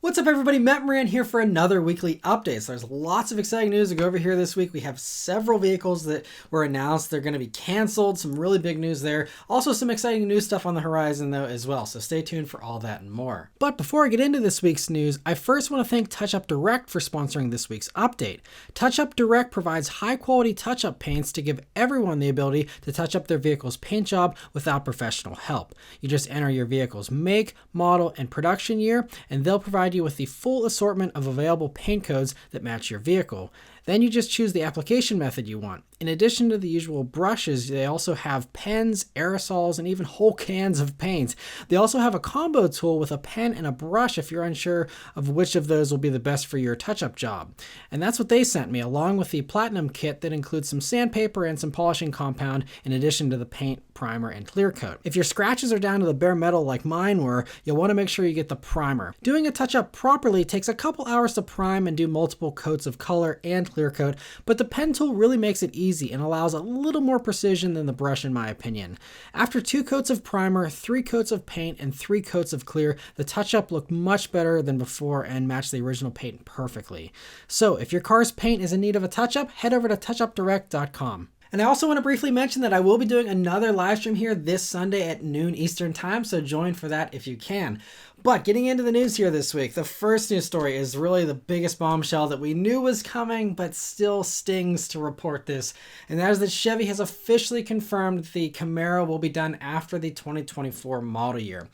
What's up everybody, Matt Maran here for another weekly update. So there's lots of exciting news to go over here this week. We have several vehicles that were announced. They're going to be canceled. Some really big news there. Also some exciting new stuff on the horizon though as well. So stay tuned for all that and more. But before I get into this week's news, I first want to thank TouchUpDirect for sponsoring this week's update. TouchUpDirect provides high quality touch-up paints to give everyone the ability to touch up their vehicle's paint job without professional help. You just enter your vehicle's make, model, and production year, and they'll provide you with the full assortment of available paint codes that match your vehicle. Then you just choose the application method you want. In addition to the usual brushes, they also have pens, aerosols, and even whole cans of paint. They also have a combo tool with a pen and a brush if you're unsure of which of those will be the best for your touch-up job. And that's what they sent me, along with the Platinum kit that includes some sandpaper and some polishing compound in addition to the paint, primer, and clear coat. If your scratches are down to the bare metal like mine were, you'll want to make sure you get the primer. Doing a touch-up properly takes a couple hours to prime and do multiple coats of color and clear coat, but the pen tool really makes it easy and allows a little more precision than the brush in my opinion. After 2 coats of primer, 3 coats of paint, and 3 coats of clear, the touch-up looked much better than before and matched the original paint perfectly. So if your car's paint is in need of a touch-up, head over to TouchUpDirect.com. And I also want to briefly mention that I will be doing another live stream here this Sunday at noon Eastern time, so join for that if you can. But getting into the news here this week, the first news story is really the biggest bombshell that we knew was coming, but still stings to report this. And that is that Chevy has officially confirmed that the Camaro will be done after the 2024 model year.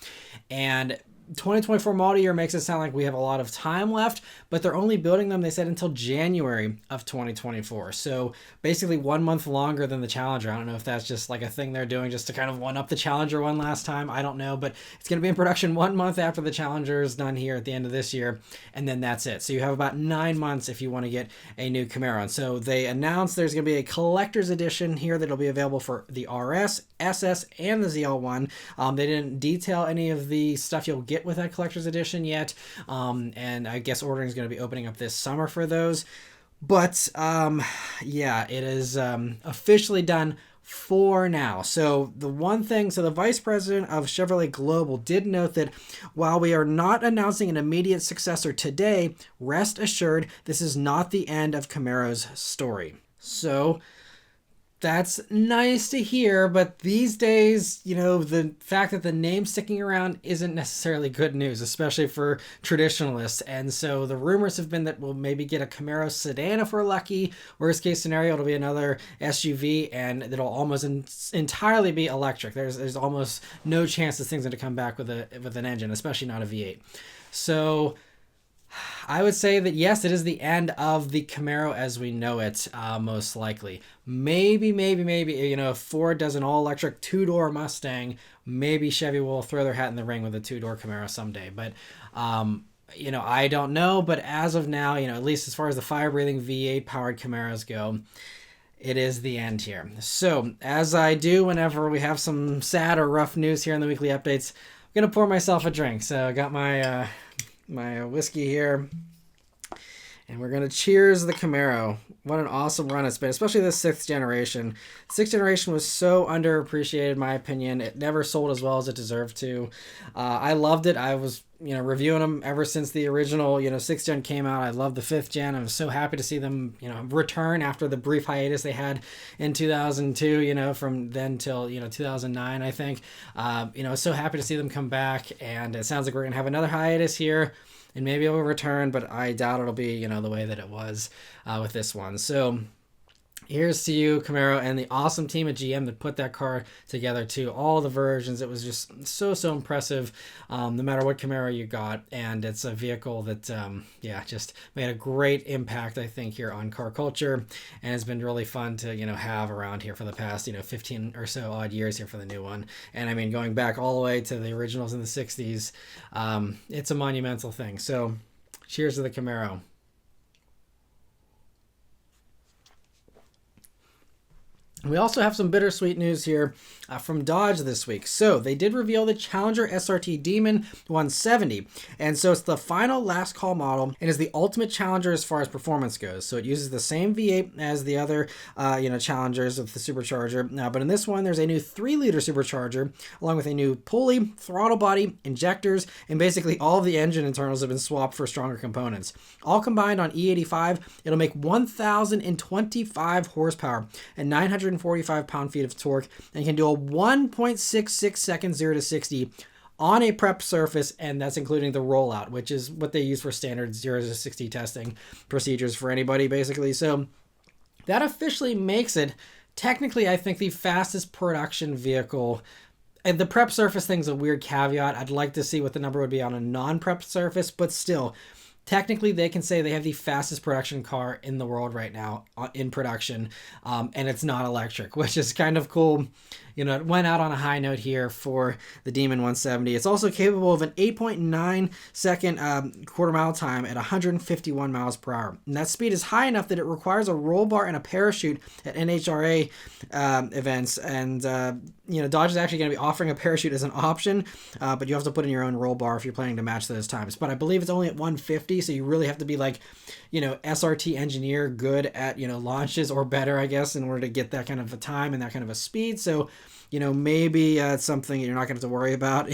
And 2024 model year makes it sound like we have a lot of time left, but they're only building them, they said, until January of 2024. So basically 1 month longer than the Challenger. I don't know if that's just like a thing they're doing just to kind of one up the Challenger one last time. I don't know, but it's going to be in production 1 month after the Challenger is done here at the end of this year. And then that's it. So you have about 9 months if you want to get a new Camaro. And so they announced there's going to be a collector's edition here that'll be available for the RS, SS, and the ZL1. They didn't detail any of the stuff you'll get with that collector's edition yet, and I guess ordering is going to be opening up this summer for those. But yeah, it is officially done for now. So the vice president of Chevrolet Global did note that while we are not announcing an immediate successor today, rest assured this is not the end of Camaro's story. So that's nice to hear, but these days, you know, the fact that the name's sticking around isn't necessarily good news, especially for traditionalists. And so the rumors have been that we'll maybe get a Camaro sedan if we're lucky. Worst case scenario, it'll be another SUV, and it'll almost entirely be electric. There's almost no chance this thing's going to come back with an engine, especially not a V8. So I would say that yes, it is the end of the Camaro as we know it, most likely. Maybe, you know, if Ford does an all-electric 2-door Mustang, maybe Chevy will throw their hat in the ring with a 2-door Camaro someday. But, you know, I don't know. But as of now, you know, at least as far as the fire-breathing V8-powered Camaros go, it is the end here. So, as I do whenever we have some sad or rough news here in the weekly updates, I'm going to pour myself a drink. So, I got my whiskey here, and we're gonna cheers the Camaro. What an awesome run it's been, especially the 6th generation. 6th generation was so underappreciated in my opinion. It never sold as well as it deserved to. I loved it. I was, you know, reviewing them ever since the original, you know, 6th gen came out. I love the 5th gen. I was so happy to see them, you know, return after the brief hiatus they had in 2002, you know, from then till, you know, 2009, I think. You know, so happy to see them come back, and it sounds like we're going to have another hiatus here, and maybe it will return, but I doubt it'll be, you know, the way that it was with this one. So here's to you, Camaro, and the awesome team at GM that put that car together too. All the versions, it was just so impressive, no matter what Camaro you got. And it's a vehicle that, yeah, just made a great impact, I think, here on car culture. And it's been really fun to, you know, have around here for the past, you know, 15 or so odd years here for the new one. And I mean, going back all the way to the originals in the 60s, it's a monumental thing. So cheers to the Camaro. We also have some bittersweet news here from Dodge this week. So they did reveal the Challenger SRT Demon 170. And so it's the final last call model and is the ultimate Challenger as far as performance goes. So it uses the same V8 as the other, Challengers with the supercharger. But in this one, there's a new 3-liter supercharger along with a new pulley, throttle body, injectors, and basically all of the engine internals have been swapped for stronger components. All combined on E85, it'll make 1,025 horsepower and 945 pound-feet of torque, and can do a 1.66 seconds 0 to 60 on a prep surface, and that's including the rollout, which is what they use for standard 0 to 60 testing procedures for anybody, basically. So that officially makes it, technically, I think, the fastest production vehicle. And the prep surface thing's a weird caveat. I'd like to see what the number would be on a non-prep surface, but still, technically, they can say they have the fastest production car in the world right now in production, and it's not electric, which is kind of cool. It went out on a high note here for the Demon 170. It's also capable of an 8.9 second quarter mile time at 151 miles per hour. And that speed is high enough that it requires a roll bar and a parachute at NHRA events. And, Dodge is actually going to be offering a parachute as an option, but you have to put in your own roll bar if you're planning to match those times. But I believe it's only at 150, so you really have to be like, SRT engineer good at, launches or better, I guess, in order to get that kind of a time and that kind of a speed. So, maybe it's something you're not going to have to worry about,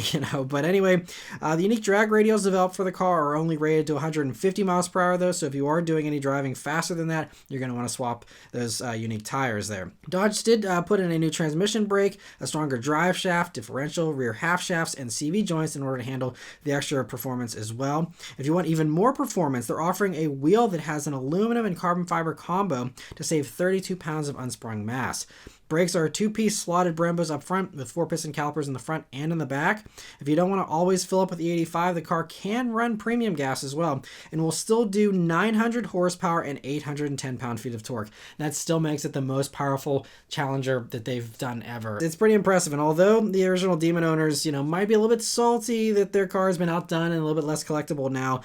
But anyway, the unique drag radials developed for the car are only rated to 150 miles per hour, though. So if you are doing any driving faster than that, you're going to want to swap those unique tires there. Dodge did put in a new transmission brake, a stronger drive shaft, differential, rear half shafts, and CV joints in order to handle the extra performance as well. If you want even more performance, they're offering a wheel that has an aluminum and carbon fiber combo to save 32 pounds of unsprung mass. Brakes are 2-piece slotted Brembos up front with 4-piston calipers in the front and in the back. If you don't want to always fill up with E85, the car can run premium gas as well and will still do 900 horsepower and 810 pound-feet of torque. That still makes it the most powerful Challenger that they've done ever. It's pretty impressive, and although the original Demon owners, might be a little bit salty that their car has been outdone and a little bit less collectible now,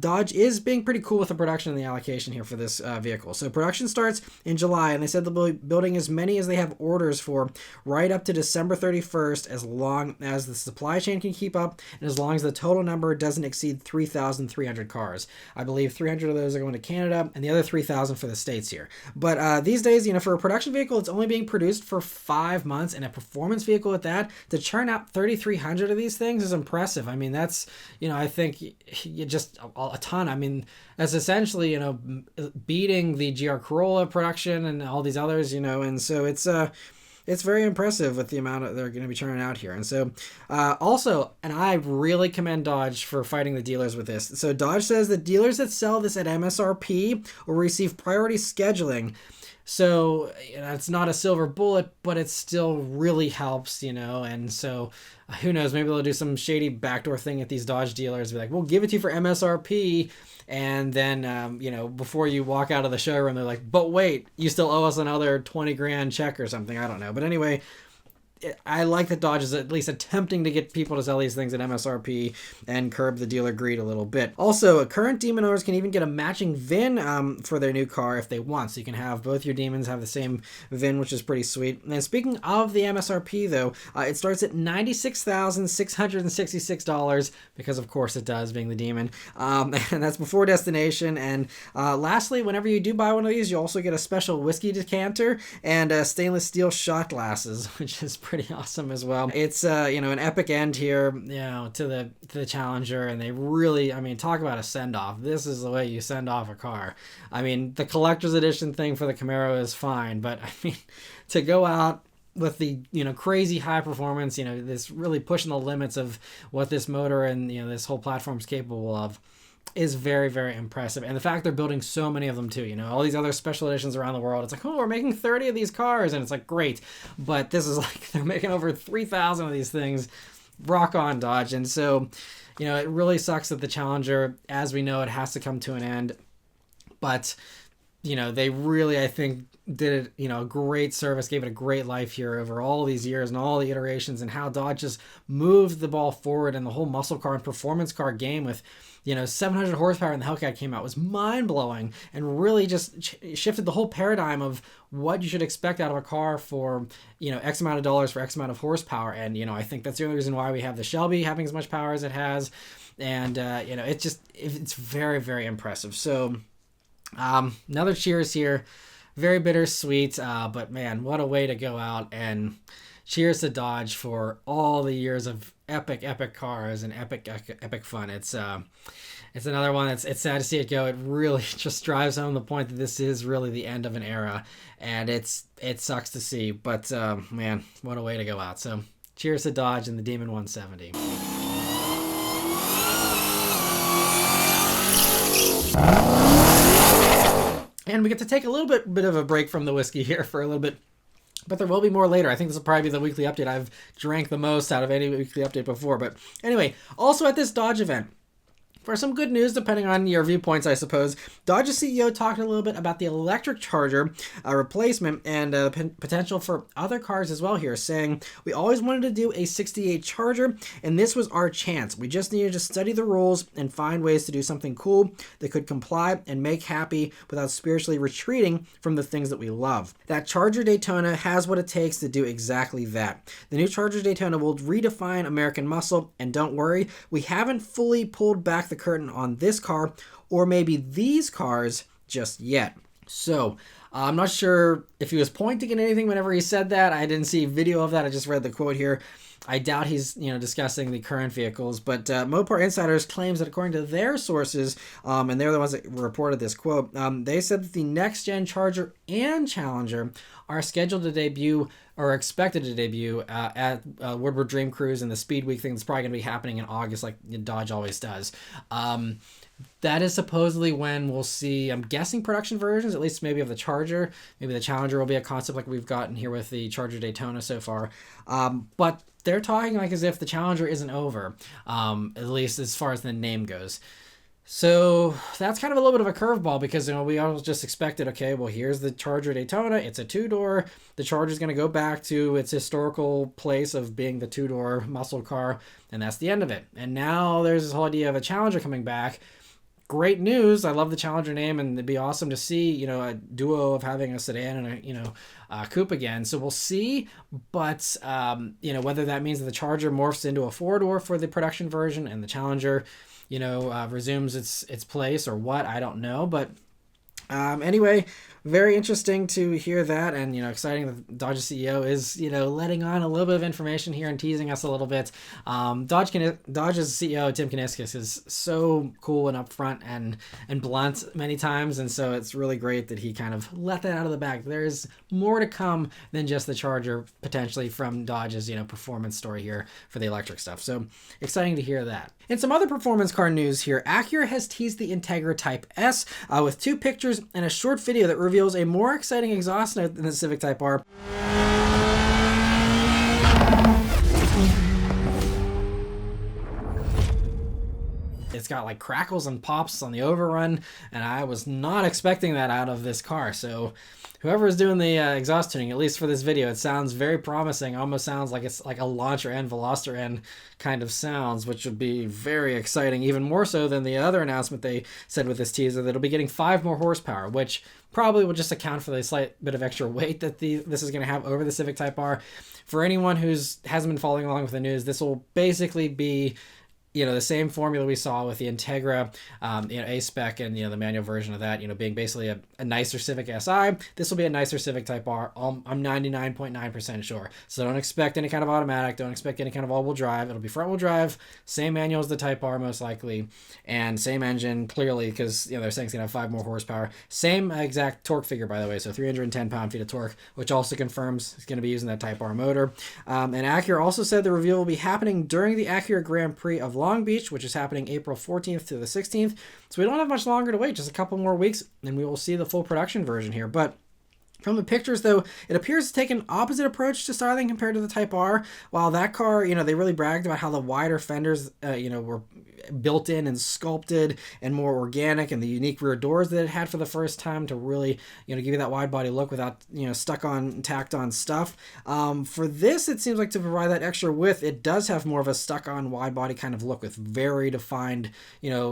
Dodge is being pretty cool with the production and the allocation here for this vehicle. So production starts in July, and they said they'll be building as many as they have orders for right up to December 31st, as long as the supply chain can keep up and as long as the total number doesn't exceed 3,300 cars. I believe 300 of those are going to Canada and the other 3,000 for the States here. But these days, for a production vehicle, it's only being produced for 5 months, and a performance vehicle at that, to churn out 3,300 of these things is impressive. I mean, that's, I think just a ton. I mean, that's essentially, beating the GR Corolla production and all these others, and so it's very impressive with the amount they're going to be churning out here. And so also, and I really commend Dodge for fighting the dealers with this. So Dodge says that dealers that sell this at MSRP will receive priority scheduling. So it's not a silver bullet, but it still really helps, and so who knows, maybe they'll do some shady backdoor thing at these Dodge dealers, be like, we'll give it to you for MSRP, and then before you walk out of the showroom, they're like, but wait, you still owe us another 20 grand check or something. I don't know, but anyway, I like that Dodge is at least attempting to get people to sell these things at MSRP and curb the dealer greed a little bit. Also, current Demon owners can even get a matching VIN for their new car if they want. So you can have both your Demons have the same VIN, which is pretty sweet. And speaking of the MSRP, though, it starts at $96,666 because, of course, it does, being the Demon. And that's before destination. And lastly, whenever you do buy one of these, you also get a special whiskey decanter and stainless steel shot glasses, which is pretty awesome as well. It's an epic end here, to the Challenger, and they really, talk about a send-off. This is the way you send off a car. The collector's edition thing for the Camaro is fine, but to go out with the crazy high performance, this really pushing the limits of what this motor and this whole platform is capable of, is very, very impressive. And the fact they're building so many of them too, all these other special editions around the world, it's like, oh, we're making 30 of these cars, and it's like, great, but this is like, they're making over 3,000 of these things. Rock on, Dodge. And so, it really sucks that the Challenger, as we know, it has to come to an end, but they really, I think, did it, a great service, gave it a great life here over all these years and all the iterations, and how Dodge just moved the ball forward in the whole muscle car and performance car game with 700 horsepower when the Hellcat came out was mind-blowing and really just shifted the whole paradigm of what you should expect out of a car for, X amount of dollars for X amount of horsepower. And, I think that's the only reason why we have the Shelby having as much power as it has. And, it's very, very impressive. So, another cheers here. Very bittersweet, but man, what a way to go out, and cheers to Dodge for all the years of epic cars and epic fun. It's another one it's sad to see it go. It really just drives home the point that this is really the end of an era, and it sucks to see, but man, what a way to go out. So cheers to Dodge and the Demon 170. And we get to take a little bit of a break from the whiskey here for a little bit, but there will be more later. I think this will probably be the weekly update I've drank the most out of any weekly update before. But anyway, also at this Dodge event, for some good news, depending on your viewpoints, I suppose, Dodge's CEO talked a little bit about the electric Charger replacement and potential for other cars as well here, saying, we always wanted to do a 68 Charger, and this was our chance. We just needed to study the rules and find ways to do something cool that could comply and make happy without spiritually retreating from the things that we love. That Charger Daytona has what it takes to do exactly that. The new Charger Daytona will redefine American muscle, and don't worry, we haven't fully pulled back the curtain on this car or maybe these cars just yet. So I'm not sure if he was pointing at anything whenever he said that. I didn't see video of that. I just read the quote here. I doubt he's discussing the current vehicles, but Mopar Insiders claims that according to their sources, and they're the ones that reported this quote, they said that the next gen Charger and Challenger are scheduled to debut or expected to debut at Woodward Dream Cruise and the Speed Week thing that's probably going to be happening in August like Dodge always does. That is supposedly when we'll see, I'm guessing, production versions, at least maybe of the Charger. Maybe the Challenger will be a concept like we've gotten here with the Charger Daytona so far. But they're talking like as if the Challenger isn't over, at least as far as the name goes. So that's kind of a little bit of a curveball because we all just expected, okay, well, here's the Charger Daytona. It's a two-door. The Charger's going to go back to its historical place of being the two-door muscle car, and that's the end of it. And now there's this whole idea of a Challenger coming back. Great news. I love the Challenger name, and it'd be awesome to see, a duo of having a sedan and a coupe again. So we'll see, but whether that means that the Charger morphs into a four-door for the production version and the Challenger resumes its place or what, I don't know. But anyway, very interesting to hear that, and exciting that Dodge's CEO is letting on a little bit of information here and teasing us a little bit. Dodge's CEO Tim Kuniskis is so cool and upfront and blunt many times, and so it's really great that he kind of let that out of the bag. There's more to come than just the Charger potentially from Dodge's performance story here for the electric stuff. So exciting to hear that. In some other performance car news here, Acura has teased the Integra Type S with 2 pictures and a short video that reveals a more exciting exhaust note than the Civic Type R. It's got like crackles and pops on the overrun, and I was not expecting that out of this car. So whoever is doing the exhaust tuning, at least for this video, it sounds very promising. Almost sounds like it's like a Launcher and Veloster end kind of sounds, which would be very exciting, even more so than the other announcement they said with this teaser that it'll be getting 5 more horsepower, which probably will just account for the slight bit of extra weight that this is going to have over the Civic Type R. For anyone hasn't been following along with the news, this will basically be the same formula we saw with the Integra, A-Spec and, the manual version of that, being basically a nicer Civic Si. This will be a nicer Civic Type R. I'm 99.9% sure. So don't expect any kind of automatic. Don't expect any kind of all-wheel drive. It'll be front-wheel drive. Same manual as the Type R, most likely. And same engine, clearly, because, they're saying it's going to have 5 more horsepower. Same exact torque figure, by the way. So 310 pound-feet of torque, which also confirms it's going to be using that Type R motor. And Acura also said the reveal will be happening during the Acura Grand Prix of Long Beach, which is happening April 14th to the 16th. So we don't have much longer to wait, just a couple more weeks, and we will see the full production version here. But From the pictures, though, it appears to take an opposite approach to styling compared to the Type R. While that car, they really bragged about how the wider fenders, were built in and sculpted and more organic, and the unique rear doors that it had for the first time to really, give you that wide body look without, tacked on stuff. For this, it seems like to provide that extra width, it does have more of a stuck on wide body kind of look with very defined,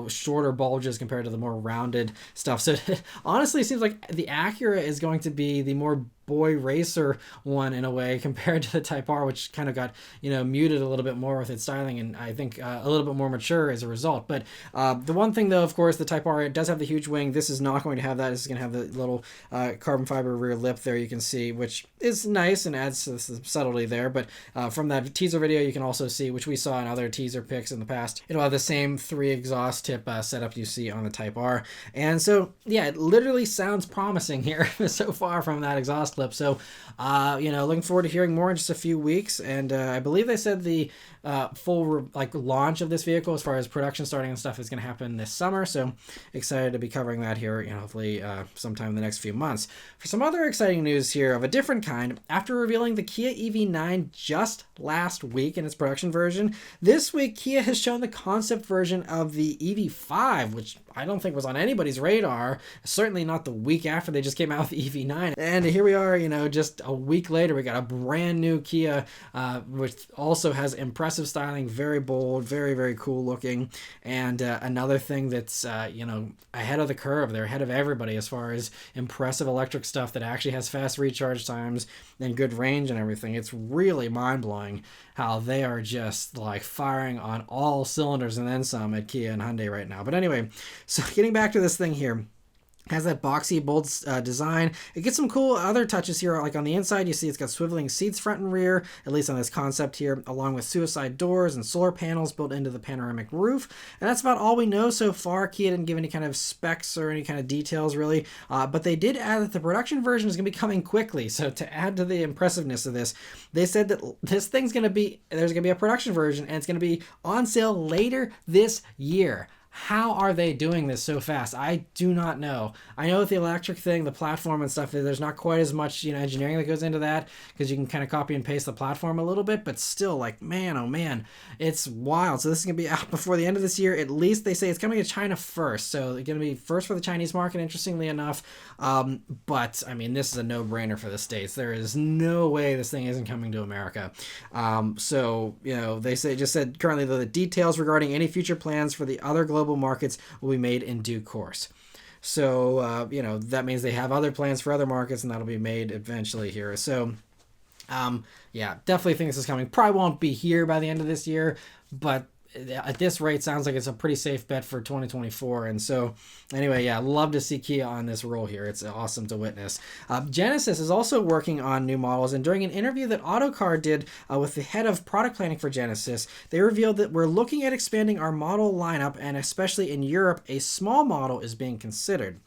shorter bulges compared to the more rounded stuff. So it honestly seems like the Acura is going to be the more boy racer one in a way compared to the Type R, which kind of got muted a little bit more with its styling, and I think a little bit more mature as a result. But the one thing though, of course, the Type R, it does have the huge wing. This is not going to have that. This is going to have the little carbon fiber rear lip there, you can see, which is nice and adds to the subtlety there. But from that teaser video, you can also see, which we saw in other teaser pics in the past, it'll have the same 3 exhaust tip setup you see on the Type R. And so yeah, it literally sounds promising here so far from that exhaust clip. So, looking forward to hearing more in just a few weeks. And I believe they said the full launch of this vehicle, as far as production starting and stuff, is going to happen this summer. So excited to be covering that here, hopefully sometime in the next few months. For some other exciting news here of a different kind, after revealing the Kia EV9 just last week in its production version, this week Kia has shown the concept version of the EV5, which I don't think was on anybody's radar, certainly not the week after they just came out with the EV9. And here we are, just a week later, we got a brand new Kia, which also has impressive styling, very bold, very, very cool looking. And another thing that's, ahead of the curve. They're ahead of everybody as far as impressive electric stuff that actually has fast recharge times and good range and everything. It's really mind-blowing how they are just firing on all cylinders and then some at Kia and Hyundai right now. But anyway, so getting back to this thing here, has that boxy, bold design. It gets some cool other touches here, like on the inside, you see it's got swiveling seats front and rear, at least on this concept here, along with suicide doors and solar panels built into the panoramic roof. And that's about all we know so far. Kia didn't give any kind of specs or any kind of details, really. But they did add that the production version is going to be coming quickly. So to add to the impressiveness of this, they said that this thing's going to be, there's going to be a production version, and it's going to be on sale later this year. How are they doing this so fast? I do not know. I know with the electric thing, the platform and stuff, there's not quite as much engineering that goes into that, because you can kind of copy and paste the platform a little bit, but still, man, oh man, it's wild. So this is going to be out before the end of this year. At least they say it's coming to China first. So it's going to be first for the Chinese market, interestingly enough. But I mean, this is a no-brainer for the States. There is no way this thing isn't coming to America. So, they just said currently the details regarding any future plans for the other global markets will be made in due course. So, that means they have other plans for other markets, and that'll be made eventually here. So, yeah, definitely think this is coming. Probably won't be here by the end of this year, but at this rate, sounds like it's a pretty safe bet for 2024. And so anyway, yeah, love to see Kia on this roll here. It's awesome to witness. Genesis is also working on new models, and during an interview that Autocar did with the head of product planning for Genesis, they revealed that we're looking at expanding our model lineup, and especially in Europe, a small model is being considered.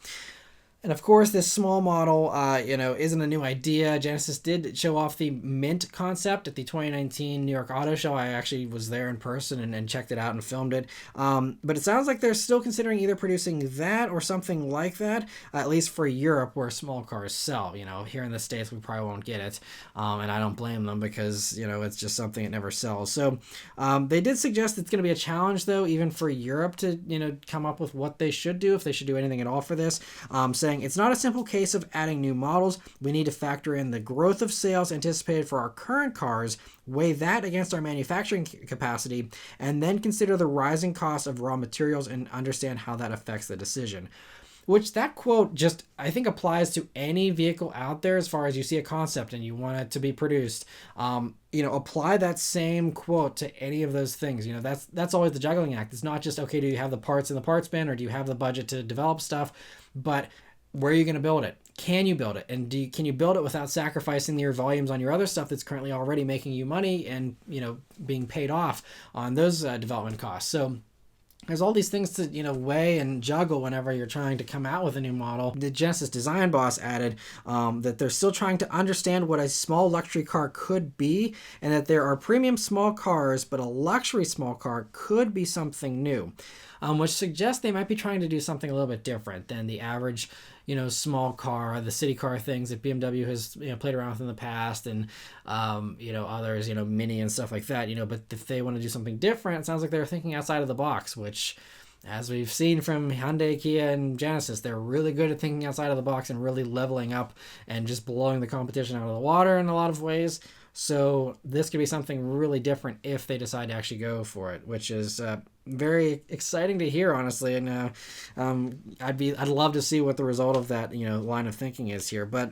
And of course, this small model, isn't a new idea. Genesis did show off the Mint concept at the 2019 New York Auto Show. I actually was there in person and checked it out and filmed it. But it sounds like they're still considering either producing that or something like that, at least for Europe, where small cars sell. Here in the States, we probably won't get it. And I don't blame them, because, it's just something that never sells. So they did suggest it's going to be a challenge, though, even for Europe to, come up with what they should do, if they should do anything at all for this, saying it's not a simple case of adding new models. We need to factor in the growth of sales anticipated for our current cars, weigh that against our manufacturing capacity, and then consider the rising cost of raw materials and understand how that affects the decision. Which that quote just, I think, applies to any vehicle out there. As far as you see a concept and you want it to be produced, apply that same quote to any of those things. That's always the juggling act. It's not just, okay, do you have the parts in the parts bin, or do you have the budget to develop stuff? But where are you going to build it? Can you build it? And can you build it without sacrificing your volumes on your other stuff that's currently already making you money and, being paid off on those development costs? So there's all these things to, weigh and juggle whenever you're trying to come out with a new model. The Genesis design boss added that they're still trying to understand what a small luxury car could be, and that there are premium small cars, but a luxury small car could be something new. which suggests they might be trying to do something a little bit different than the average, small car, the city car things that BMW has, played around with in the past, and, others, Mini and stuff like that, but if they want to do something different, it sounds like they're thinking outside of the box, which, as we've seen from Hyundai, Kia, and Genesis, they're really good at thinking outside of the box and really leveling up and just blowing the competition out of the water in a lot of ways. So this could be something really different if they decide to actually go for it, which is very exciting to hear, honestly. And I'd love to see what the result of that line of thinking is here. But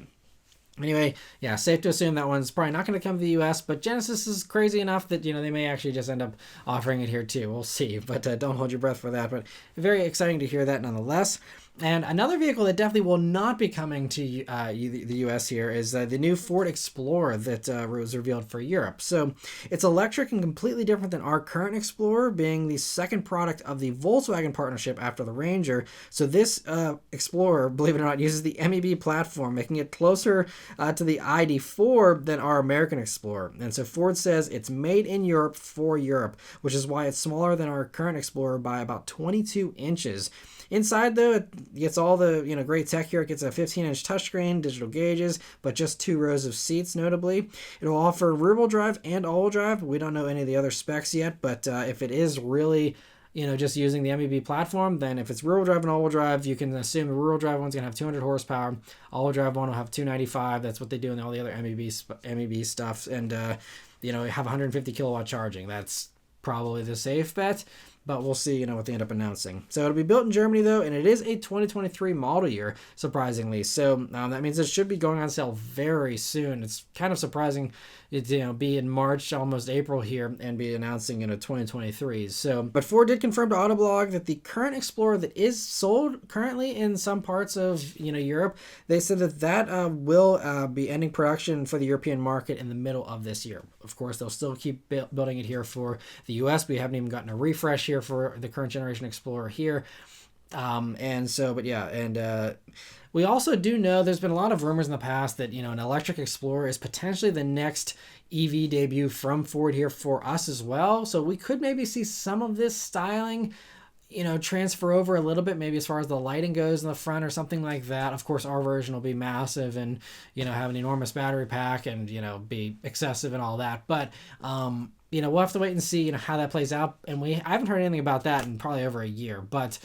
anyway, yeah, safe to assume that one's probably not going to come to the U.S., but Genesis is crazy enough that, they may actually just end up offering it here too. We'll see, but don't hold your breath for that. But very exciting to hear that nonetheless. And another vehicle that definitely will not be coming to the U.S. here is the new Ford Explorer that was revealed for Europe. So it's electric and completely different than our current Explorer, being the second product of the Volkswagen partnership after the Ranger. So this Explorer, believe it or not, uses the MEB platform, making it closer to the ID4 than our American Explorer. And so Ford says it's made in Europe for Europe, which is why it's smaller than our current Explorer by about 22 inches. Inside, though, it gets all the great tech here. It gets a 15-inch touchscreen, digital gauges, but just 2 rows of seats, notably. It'll offer rear-wheel drive and all-wheel drive. We don't know any of the other specs yet, but if it is really just using the MEB platform, then if it's rear-wheel drive and all-wheel drive, you can assume the rear-wheel drive one's going to have 200 horsepower. All-wheel drive one will have 295. That's what they do in all the other MEB stuff. And, have 150 kilowatt charging. That's probably the safe bet. But we'll see, what they end up announcing. So it'll be built in Germany, though, and it is a 2023 model year, surprisingly. So that means it should be going on sale very soon. It's kind of surprising it be in March, almost April here, and be announcing 2023. So, but Ford did confirm to Autoblog that the current Explorer that is sold currently in some parts of Europe, they said that will be ending production for the European market in the middle of this year. Of course, they'll still keep building it here for the U.S. We haven't even gotten a refresh here for the current generation Explorer here. We also do know there's been a lot of rumors in the past that, an electric Explorer is potentially the next EV debut from Ford here for us as well. So we could maybe see some of this styling, transfer over a little bit, maybe as far as the lighting goes in the front or something like that. Of course, our version will be massive and, have an enormous battery pack and, be excessive and all that. But, we'll have to wait and see, how that plays out. And I haven't heard anything about that in probably over a year. But,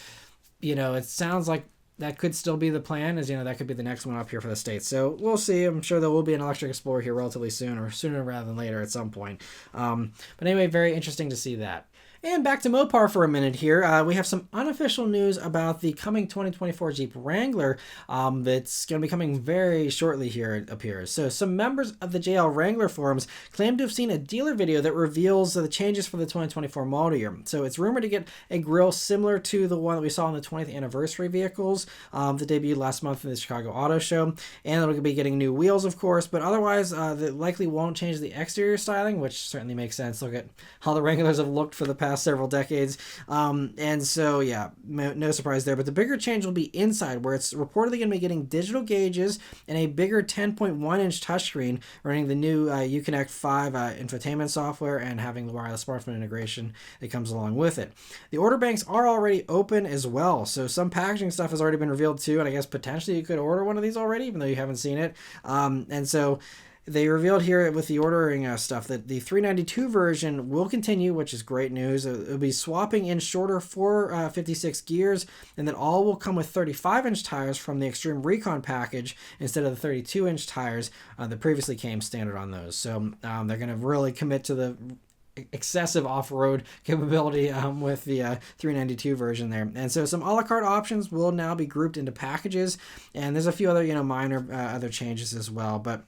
it sounds like that could still be the plan, as that could be the next one up here for the States. So we'll see. I'm sure there will be an electric Explorer here relatively soon, or sooner rather than later at some point. But anyway, very interesting to see that. And back to Mopar for a minute here. We have some unofficial news about the coming 2024 Jeep Wrangler that's going to be coming very shortly here, it appears. So some members of the JL Wrangler forums claim to have seen a dealer video that reveals the changes for the 2024 model year. So it's rumored to get a grille similar to the one that we saw in the 20th anniversary vehicles that debuted last month in the Chicago Auto Show. And it'll be getting new wheels, of course, but otherwise they likely won't change the exterior styling, which certainly makes sense. Look at how the Wranglers have looked for the past several decades. And so, yeah, no surprise there. But the bigger change will be inside, where it's reportedly going to be getting digital gauges and a bigger 10.1-inch touchscreen, running the new Uconnect 5 infotainment software and having the wireless smartphone integration that comes along with it. The order banks are already open as well, so some packaging stuff has already been revealed too, and I guess potentially you could order one of these already, even though you haven't seen it. And so they revealed here with the ordering stuff that the 392 version will continue, which is great news. It'll be swapping in shorter 456 gears, and that all will come with 35-inch tires from the Extreme Recon package instead of the 32-inch tires that previously came standard on those. So they're going to really commit to the excessive off-road capability with the 392 version there. And so some a la carte options will now be grouped into packages, and there's a few other minor other changes as well. But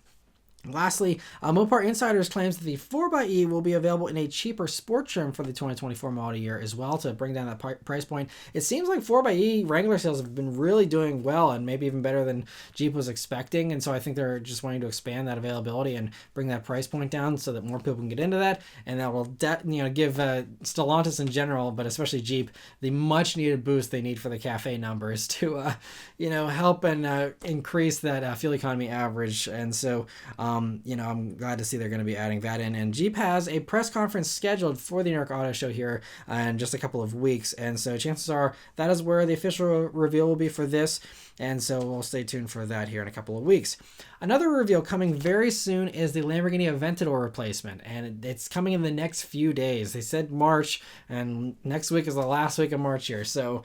lastly, Mopar Insiders claims that the 4xe will be available in a cheaper sport trim for the 2024 model year as well, to bring down that price point. It seems like 4xe Wrangler sales have been really doing well, and maybe even better than Jeep was expecting, and so I think they're just wanting to expand that availability and bring that price point down so that more people can get into that, and that will give Stellantis in general, but especially Jeep, the much needed boost they need for the CAFE numbers to help and increase that fuel economy average. And so I'm glad to see they're going to be adding that in. And Jeep has a press conference scheduled for the New York Auto Show here in just a couple of weeks. And so chances are that is where the official reveal will be for this. And so we'll stay tuned for that here in a couple of weeks. Another reveal coming very soon is the Lamborghini Aventador replacement, and it's coming in the next few days. They said March, and next week is the last week of March here. So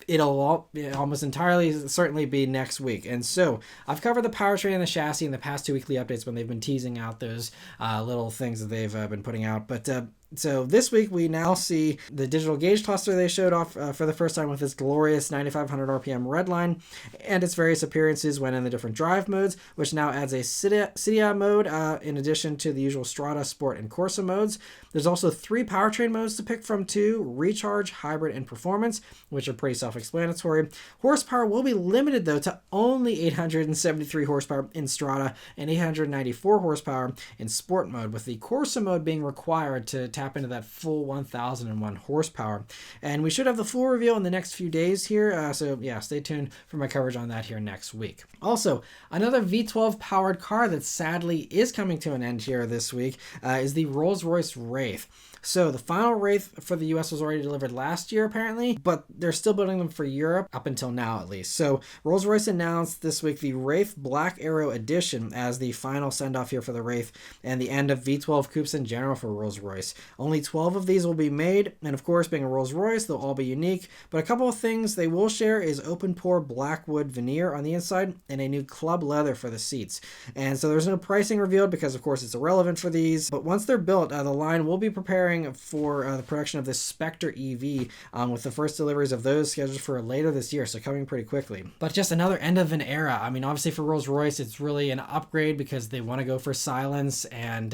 it'll almost entirely certainly be next week. And so I've covered the powertrain and the chassis in the past 2 weekly updates when they've been teasing out those little things that they've been putting out. But so this week we now see the digital gauge cluster they showed off for the first time with its glorious 9,500 RPM redline and its various appearances when in the different drive modes, which now adds a Cydia mode in addition to the usual Strada, Sport, and Corsa modes. There's also 3 powertrain modes to pick from too: Recharge, Hybrid, and Performance, which are pretty self-explanatory. Horsepower will be limited though to only 873 horsepower in Strada and 894 horsepower in Sport mode, with the Corsa mode being required to tap into that full 1001 horsepower. And we should have the full reveal in the next few days here, so yeah, stay tuned for my coverage on that here next week. Also, another V12 powered car that sadly is coming to an end here this week is the Rolls-Royce Wraith. So the final Wraith for the US was already delivered last year apparently, but they're still building them for Europe up until now at least. So Rolls-Royce announced this week the Wraith Black Arrow Edition as the final send-off here for the Wraith and the end of V12 coupes in general for Rolls-Royce. Only 12 of these will be made, and of course being a Rolls-Royce they'll all be unique, but a couple of things they will share is open pore black wood veneer on the inside and a new club leather for the seats. And so there's no pricing revealed because of course it's irrelevant for these, but once they're built the line will be preparing for the production of this Spectre EV, with the first deliveries of those scheduled for later this year, so coming pretty quickly. But just another end of an era. I mean, obviously for Rolls-Royce it's really an upgrade because they want to go for silence and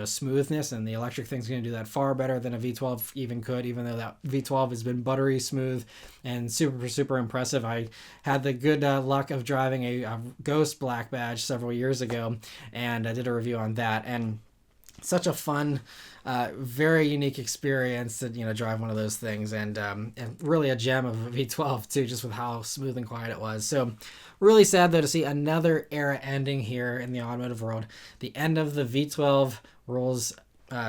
smoothness, and the electric thing's going to do that far better than a V12 even could, even though that V12 has been buttery smooth and super impressive. I had the good luck of driving a Ghost Black Badge several years ago, and I did a review on that, and such a fun, very unique experience to drive one of those things, and really a gem of a V12 too, just with how smooth and quiet it was. So really sad though to see another era ending here in the automotive world, the end of the V12 Rolls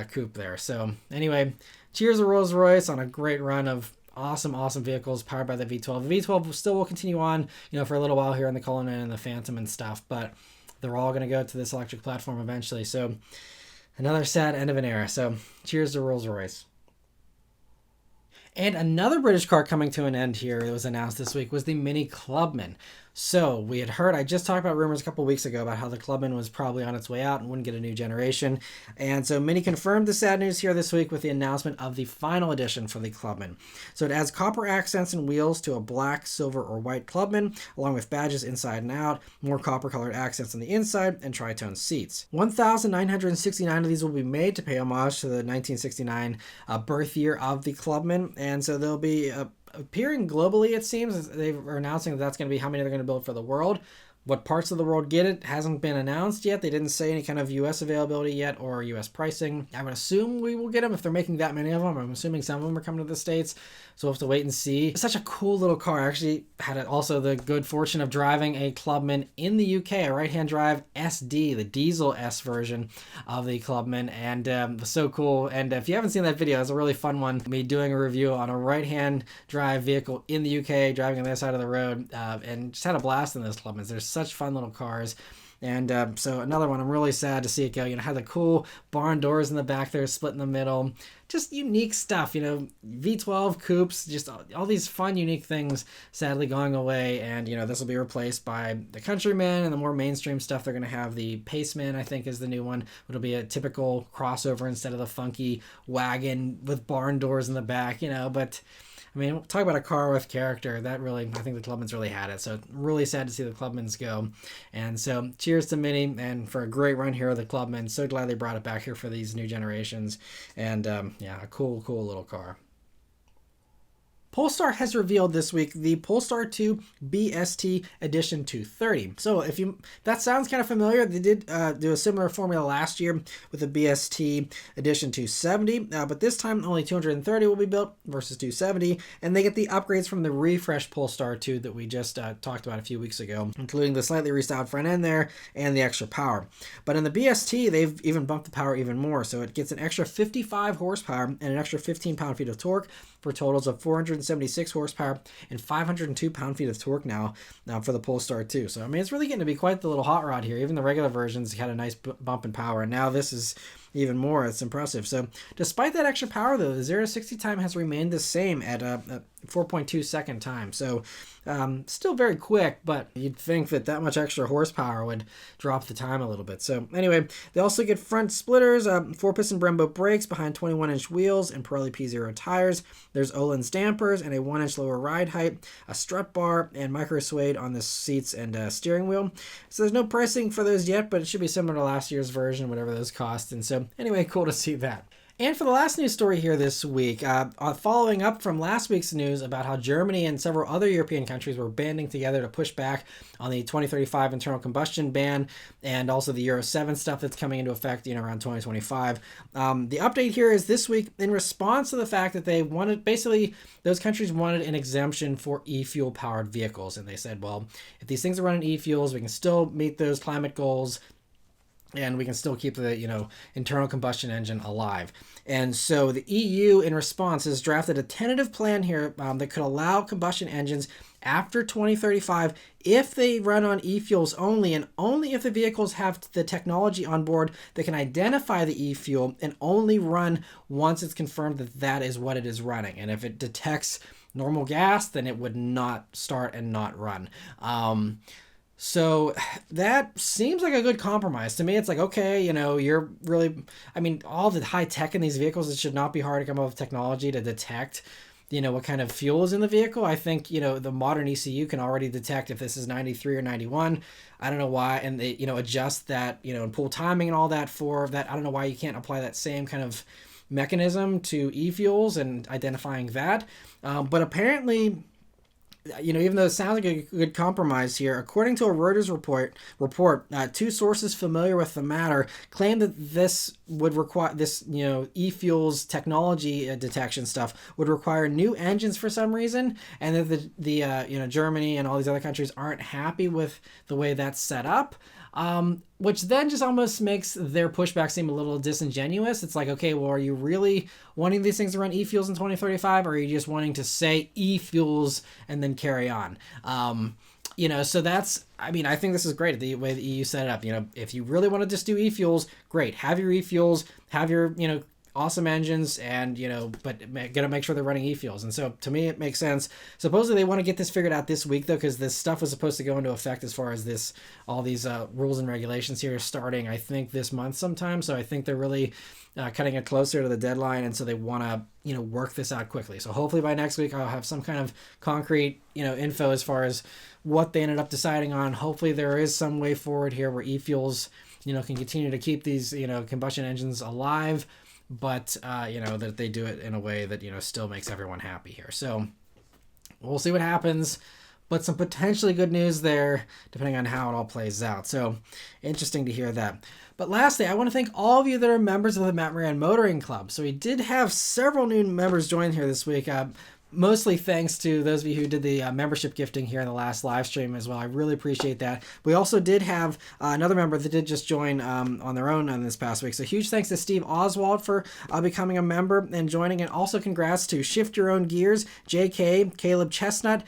coupe there. So anyway, cheers to Rolls-Royce on a great run of awesome vehicles powered by the V12. The V12 still will continue on for a little while here in the Cullinan and the Phantom and stuff, but they're all going to go to this electric platform eventually. So another sad end of an era. So cheers to Rolls-Royce. And another British car coming to an end here that was announced this week was the Mini Clubman. So we had heard, I just talked about rumors a couple weeks ago about how the Clubman was probably on its way out and wouldn't get a new generation. And so Mini confirmed the sad news here this week with the announcement of the final edition for the Clubman. So it adds copper accents and wheels to a black, silver, or white Clubman, along with badges inside and out, more copper colored accents on the inside, and tritone seats. 1,969 of these will be made to pay homage to the 1969 birth year of the Clubman. And so they'll be appearing globally, it seems. They are announcing that that's going to be how many they're going to build for the world. What parts of the world get it hasn't been announced yet. They didn't say any kind of U.S. availability yet or U.S. pricing. I would assume we will get them if they're making that many of them. I'm assuming some of them are coming to the States, so we'll have to wait and see. It's such a cool little car. I actually had also the good fortune of driving a Clubman in the U.K., a right-hand drive SD, the diesel S version of the Clubman, and it was so cool. And if you haven't seen that video, it's a really fun one. Me doing a review on a right-hand drive vehicle in the U.K., driving on the other side of the road, and just had a blast in those Clubmans. There's such fun little cars. And so another one, I'm really sad to see it go. Had the cool barn doors in the back there, split in the middle. Just unique stuff, V12 coupes, just all these fun, unique things sadly going away. And, this will be replaced by the Countryman and the more mainstream stuff. They're going to have the Paceman, I think, is the new one. It'll be a typical crossover instead of the funky wagon with barn doors in the back, but I mean, talk about a car with character. That really, I think the Clubman's really had it. So really sad to see the Clubmans go. And so cheers to Mini and for a great run here of the Clubman. So glad they brought it back here for these new generations. And yeah, a cool little car. Polestar has revealed this week the Polestar 2 BST Edition 230. So if that sounds kind of familiar, they did do a similar formula last year with the BST Edition 270, but this time only 230 will be built versus 270, and they get the upgrades from the refreshed Polestar 2 that we just talked about a few weeks ago, including the slightly restyled front end there and the extra power. But in the BST, they've even bumped the power even more, so it gets an extra 55 horsepower and an extra 15 pound-feet of torque for totals of 476 horsepower and 502 pound-feet of torque now for the Polestar 2. So, I mean, it's really getting to be quite the little hot rod here. Even the regular versions had a nice bump in power, and now this is even more. It's impressive. So, despite that extra power, though, the 0 to 60 time has remained the same at 4.2 second time. So, still very quick, but you'd think that much extra horsepower would drop the time a little bit. So, anyway, they also get front splitters, 4-piston Brembo brakes behind 21-inch wheels and Pirelli P0 tires. There's Öhlins dampers and a 1-inch lower ride height, a strut bar, and micro suede on the seats and steering wheel. So there's no pricing for those yet, but it should be similar to last year's version, whatever those cost. And so anyway, cool to see that. And for the last news story here this week, following up from last week's news about how Germany and several other European countries were banding together to push back on the 2035 internal combustion ban and also the Euro 7 stuff that's coming into effect, around 2025. The update here is this week in response to the fact that they wanted, basically, those countries wanted an exemption for e-fuel powered vehicles. And they said, well, if these things are running e-fuels, we can still meet those climate goals, and we can still keep the, internal combustion engine alive. And so the EU, in response, has drafted a tentative plan here that could allow combustion engines after 2035 if they run on e-fuels only, and only if the vehicles have the technology on board that can identify the e-fuel and only run once it's confirmed that is what it is running. And if it detects normal gas, then it would not start and not run. So that seems like a good compromise. To me, it's like, okay, you're really, all the high tech in these vehicles, it should not be hard to come up with technology to detect, what kind of fuel is in the vehicle. I think, the modern ECU can already detect if this is 93 or 91. I don't know why. And they, adjust that, and pull timing and all that for that. I don't know why you can't apply that same kind of mechanism to e-fuels and identifying that. But apparently, even though it sounds like a good compromise here, according to a Reuters report, two sources familiar with the matter claim that this would require e-fuels technology detection stuff would require new engines for some reason, and that the Germany and all these other countries aren't happy with the way that's set up. Which then just almost makes their pushback seem a little disingenuous. It's like, okay, well, are you really wanting these things to run e-fuels in 2035, or are you just wanting to say e-fuels and then carry on? So that's, I think this is great, the way the EU set it up. If you really want to just do e-fuels, great. Have your e-fuels, have your, awesome engines, and but gotta make sure they're running e-fuels. And so to me, it makes sense. Supposedly they want to get this figured out this week, though, because this stuff was supposed to go into effect as far as all these rules and regulations here starting, I think, this month sometime. So I think they're really cutting it closer to the deadline, and so they want to work this out quickly. So hopefully by next week I'll have some kind of concrete info as far as what they ended up deciding on. Hopefully there is some way forward here where e-fuels can continue to keep these combustion engines alive, but that they do it in a way that still makes everyone happy here. So we'll see what happens, but some potentially good news there depending on how it all plays out. So interesting to hear that. But lastly, I want to thank all of you that are members of the Matt Moran Motoring Club. So we did have several new members join here this week. Mostly thanks to those of you who did the membership gifting here in the last live stream as well. I really appreciate that. We also did have another member that did just join on their own on this past week. So huge thanks to Steve Oswald for becoming a member and joining. And also congrats to Shift Your Own Gears, JK, Caleb Chestnut,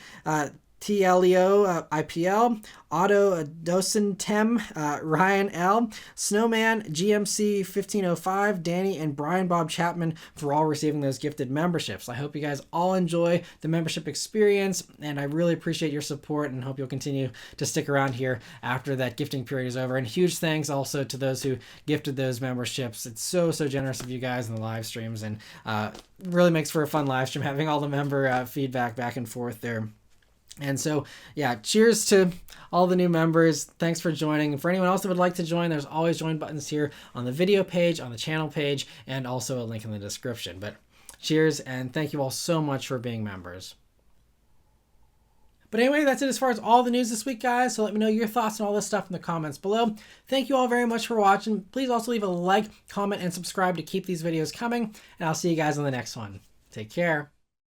TLEO, IPL, Otto Dosentem, Ryan L, Snowman, GMC 1505, Danny, and Brian Bob Chapman for all receiving those gifted memberships. I hope you guys all enjoy the membership experience, and I really appreciate your support and hope you'll continue to stick around here after that gifting period is over. And huge thanks also to those who gifted those memberships. It's so generous of you guys in the live streams, and really makes for a fun live stream having all the member feedback back and forth there. And so, yeah, cheers to all the new members. Thanks for joining. For anyone else that would like to join, there's always join buttons here on the video page, on the channel page, and also a link in the description. But Cheers, and thank you all so much for being members. But anyway, that's it as far as all the news this week, guys. So let me know your thoughts on all this stuff in the comments below. Thank you all very much for watching. Please also leave a like, comment, and subscribe to keep these videos coming. And I'll see you guys on the next one. Take care.